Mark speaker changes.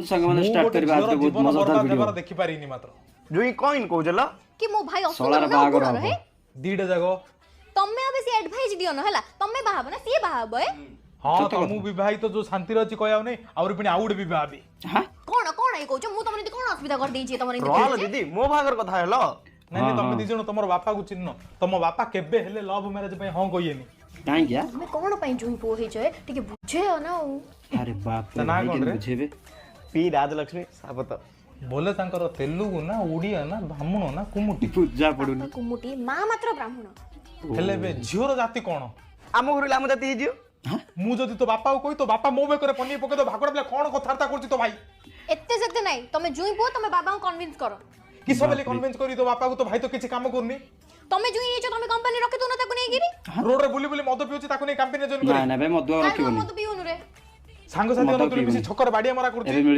Speaker 1: संग माने स्टार्ट करी बात बहुत मजेदार वीडियो
Speaker 2: देखि पारिनी मात्र
Speaker 3: जुई कौन कहला
Speaker 4: कि मो भाई
Speaker 1: शलार
Speaker 4: असुंदर ना
Speaker 1: बागर
Speaker 4: गुण रहे
Speaker 2: दीडे जागो
Speaker 4: तमे अबे सी एडवाइस दियो न हला तमे बाहाब ना सी बाहाब ए
Speaker 2: हां तो मु विवाहित जो शांति रछि कहया नै और पनि आउड विवाह बी
Speaker 1: हां
Speaker 4: कोन ए कहू मु तमने कोन असुविधा कर देई छी तमने
Speaker 3: रोल दीदी मो भागर कथा हेलो
Speaker 2: नहीं तमे दी जण तमर बापा को चिन्ह तम बापा केबे हेले लव मैरिज पे हां कहिएनी
Speaker 1: काई क्या
Speaker 4: तमे कोन पई जुई पो हे छे टिके बुझे ना
Speaker 1: अरे बाप रे
Speaker 2: तना
Speaker 1: भाई
Speaker 2: कोन
Speaker 1: के
Speaker 2: रे?
Speaker 1: बुझेबे
Speaker 3: पी राजलक्ष्मी सापत
Speaker 2: बोले तांकर तेलुगु ना ओडिया ना ब्राह्मण ना कुमुटी
Speaker 1: पूजा पडुनी
Speaker 4: कुमुटी मां मात्र ब्राह्मण
Speaker 2: हेले बे झियोर जाति कोन
Speaker 3: आम घर आम जाति हिजियो
Speaker 2: मु जदि तो बापा को कहि तो बापा मो बेकरे पनी पके तो भागड़ बले कोन कथारता करछि तो भाई
Speaker 4: एत्ते सत्ते नहीं तमे जुई पो तमे बाबा को कन्विंस करो
Speaker 2: किस बेले कन्विंस करी तो बापा को तो भाई तो किछि काम करनी
Speaker 4: तमे जुई हे तमे कंपनी रखि दो ना ताको नै गिरी
Speaker 2: रोड रे बुली बुली मद पिउछि ताको नै कंपनी जॉइन
Speaker 1: ना
Speaker 2: करी
Speaker 1: ना भाई मधुआ
Speaker 4: काल
Speaker 1: रखिबनी
Speaker 4: मत पिउनु रे
Speaker 2: सांग साथी
Speaker 1: मद
Speaker 2: न तुली
Speaker 1: पिउनी।
Speaker 2: बिसी छकर बाडिया मारा
Speaker 1: एबे
Speaker 2: करछि
Speaker 1: मिली